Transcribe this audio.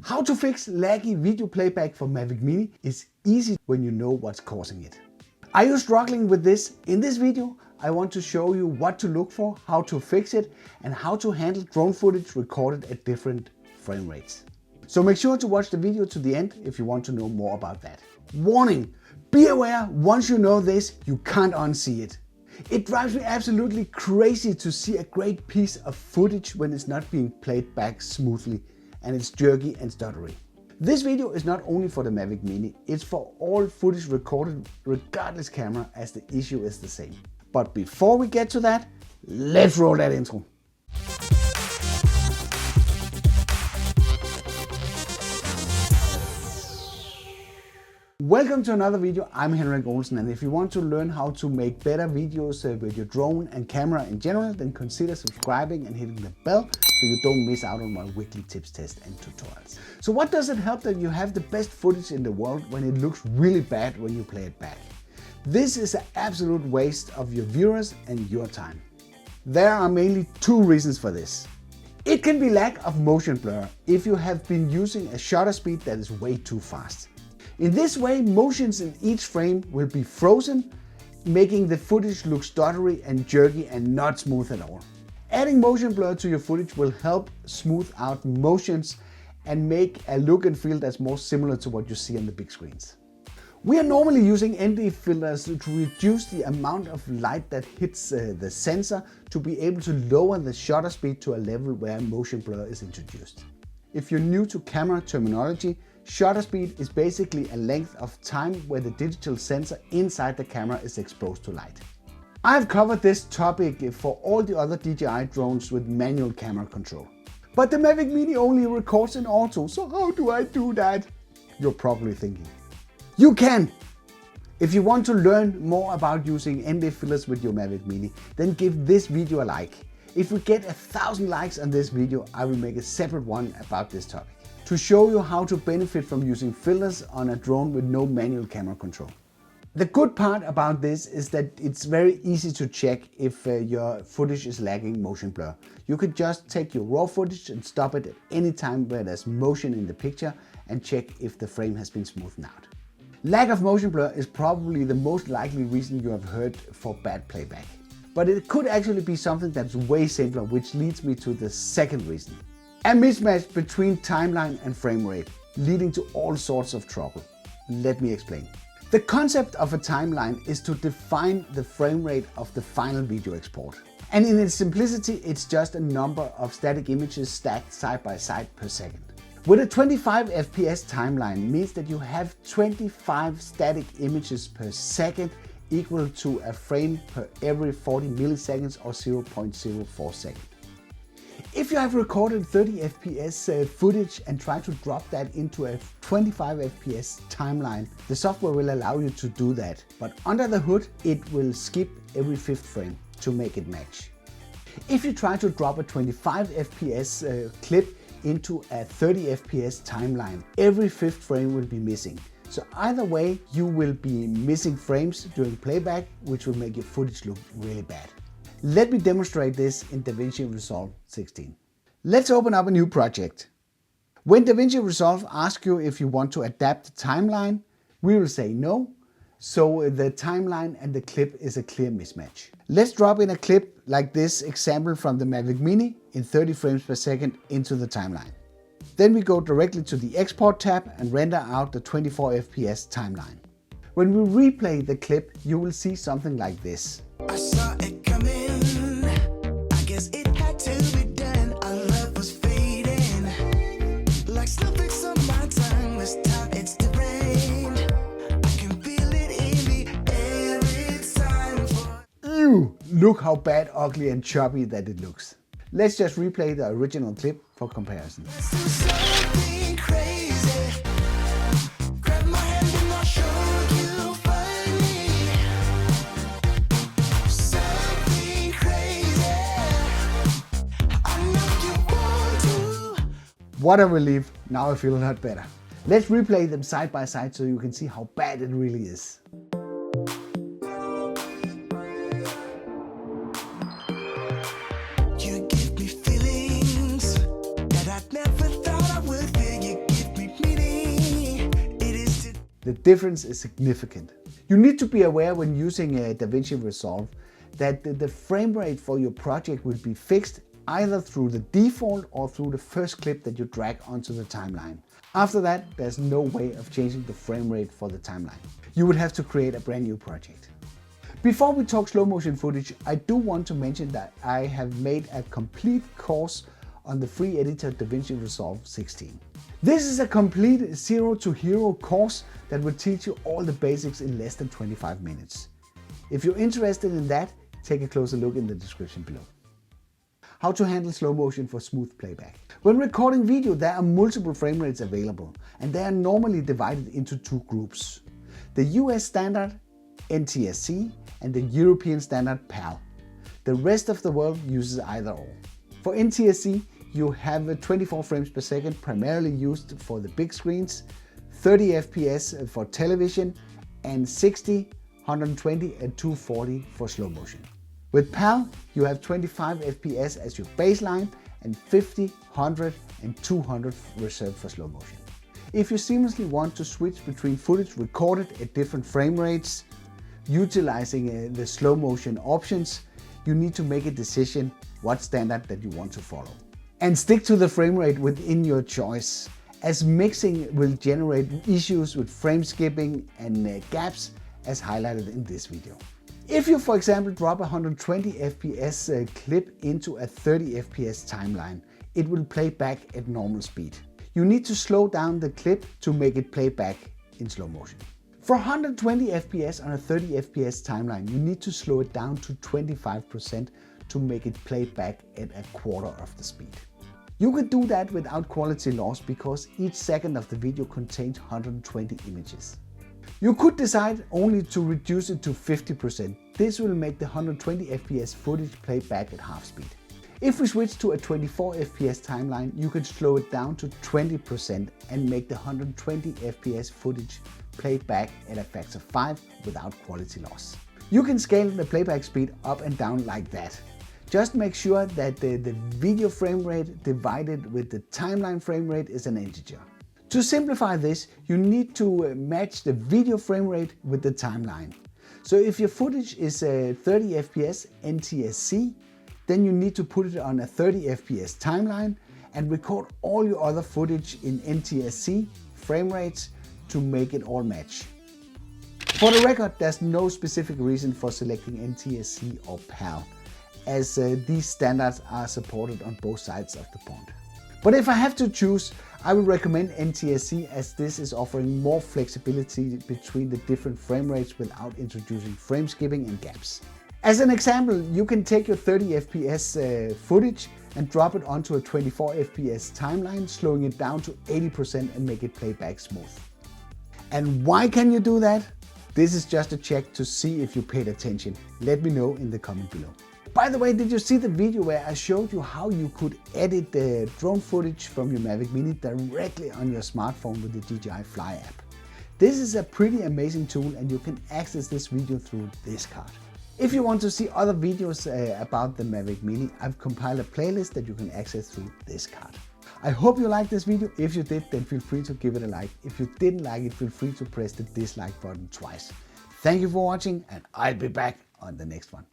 How to fix laggy video playback for Mavic Mini is easy when you know what's causing it. Are you struggling with this? In this video, I want to show you what to look for, how to fix it, and how to handle drone footage recorded at different frame rates. So make sure to watch the video to the end if you want to know more about that. Warning! Be aware, once you know this, you can't unsee it. It drives me absolutely crazy to see a great piece of footage when it's not being played back smoothly and it's jerky and stuttery. This video is not only for the Mavic Mini, it's for all footage recorded regardless camera, as the issue is the same. But before we get to that, let's roll that intro. Welcome to another video. I'm Henrik Olsen, and if you want to learn how to make better videos with your drone and camera in general, then consider subscribing and hitting the bell so you don't miss out on my weekly tips, tests and tutorials. So what does it help that you have the best footage in the world when it looks really bad when you play it back? This is an absolute waste of your viewers and your time. There are mainly two reasons for this. It can be lack of motion blur if you have been using a shutter speed that is way too fast. In this way, motions in each frame will be frozen, making the footage look stuttery and jerky and not smooth at all. Adding motion blur to your footage will help smooth out motions and make a look and feel that's more similar to what you see on the big screens. We are normally using ND filters to reduce the amount of light that hits the sensor to be able to lower the shutter speed to a level where motion blur is introduced. If you're new to camera terminology, shutter speed is basically a length of time where the digital sensor inside the camera is exposed to light. I've covered this topic for all the other DJI drones with manual camera control. But the Mavic Mini only records in auto, so how do I do that? You're probably thinking. You can! If you want to learn more about using ND fillers with your Mavic Mini, then give this video a like. If we get 1,000 likes on this video, I will make a separate one about this topic, to show you how to benefit from using fillers on a drone with no manual camera control. The good part about this is that it's very easy to check if your footage is lacking motion blur. You could just take your raw footage and stop it at any time where there's motion in the picture and check if the frame has been smoothed out. Lack of motion blur is probably the most likely reason you have heard for bad playback. But it could actually be something that's way simpler, which leads me to the second reason. A mismatch between timeline and frame rate, leading to all sorts of trouble. Let me explain. The concept of a timeline is to define the frame rate of the final video export. And in its simplicity, it's just a number of static images stacked side by side per second. With a 25 FPS timeline means that you have 25 static images per second, equal to a frame per every 40 milliseconds or 0.04 seconds. If you have recorded 30 FPS footage and try to drop that into a 25 FPS timeline, the software will allow you to do that, but under the hood it will skip every fifth frame to make it match. If you try to drop a 25 FPS clip into a 30 FPS timeline, every fifth frame will be missing. So either way, you will be missing frames during playback, which will make your footage look really bad. Let me demonstrate this in DAVINCI Resolve 16. Let's open up a new project. When DAVINCI Resolve asks you if you want to adapt the timeline, we will say no, so the timeline and the clip is a clear mismatch. Let's drop in a clip like this example from the Mavic Mini in 30 frames per second into the timeline. Then we go directly to the export tab and render out the 24 FPS timeline. When we replay the clip, you will see something like this. I saw it coming. I guess it had to be done. Our love was fading. Like snowflakes on my tongue. This time it's the rain. I can feel it in the air. It's time for... Ew! Look how bad, ugly and choppy that it looks. Let's just replay the original clip for comparison. Let's do something crazy. Grab my hand and I'll show you funny. Something crazy. I know you want to. What a relief, now I feel a lot better. Let's replay them side by side so you can see how bad it really is. You give me feelings that I never thought I would feel. You give The difference is significant. You need to be aware when using DaVinci Resolve that the frame rate for your project will be fixed either through the default or through the first clip that you drag onto the timeline. After that, there's no way of changing the frame rate for the timeline. You would have to create a brand new project. Before we talk slow motion footage, I do want to mention that I have made a complete course on the free editor DaVinci Resolve 16. This is a complete zero to hero course that will teach you all the basics in less than 25 minutes. If you're interested in that, take a closer look in the description below. How to handle slow motion for smooth playback. When recording video, there are multiple frame rates available, and they are normally divided into two groups: the US standard NTSC and the European standard PAL. The rest of the world uses either or. For NTSC, you have 24 frames per second, primarily used for the big screens, 30 FPS for television, and 60, 120 and 240 for slow motion. With PAL, you have 25 FPS as your baseline and 50, 100 and 200 reserved for slow motion. If you seamlessly want to switch between footage recorded at different frame rates, utilizing the slow motion options, you need to make a decision what standard that you want to follow. And stick to the frame rate within your choice, as mixing will generate issues with frame skipping and gaps as highlighted in this video. If you, for example, drop a 120 FPS clip into a 30 FPS timeline, it will play back at normal speed. You need to slow down the clip to make it play back in slow motion. For 120 FPS on a 30 FPS timeline, you need to slow it down to 25% to make it play back at a quarter of the speed. You can do that without quality loss because each second of the video contains 120 images. You could decide only to reduce it to 50%. This will make the 120 FPS footage play back at half speed. If we switch to a 24 FPS timeline, you can slow it down to 20% and make the 120 FPS footage play back at a factor 5 without quality loss. You can scale the playback speed up and down like that. Just make sure that the video frame rate divided with the timeline frame rate is an integer. To simplify this, you need to match the video frame rate with the timeline. So if your footage is 30 FPS NTSC, then you need to put it on a 30 FPS timeline and record all your other footage in NTSC frame rates to make it all match. For the record, there's no specific reason for selecting NTSC or PAL, as these standards are supported on both sides of the pond. But if I have to choose, I would recommend NTSC, as this is offering more flexibility between the different frame rates without introducing frame skipping and gaps. As an example, you can take your 30 FPS footage and drop it onto a 24 FPS timeline, slowing it down to 80% and make it play back smooth. And why can you do that? This is just a check to see if you paid attention. Let me know in the comment below. By the way, did you see the video where I showed you how you could edit the drone footage from your Mavic Mini directly on your smartphone with the DJI Fly app? This is a pretty amazing tool and you can access this video through this card. If you want to see other videos about the Mavic Mini, I've compiled a playlist that you can access through this card. I hope you liked this video. If you did, then feel free to give it a like. If you didn't like it, feel free to press the dislike button twice. Thank you for watching and I'll be back on the next one.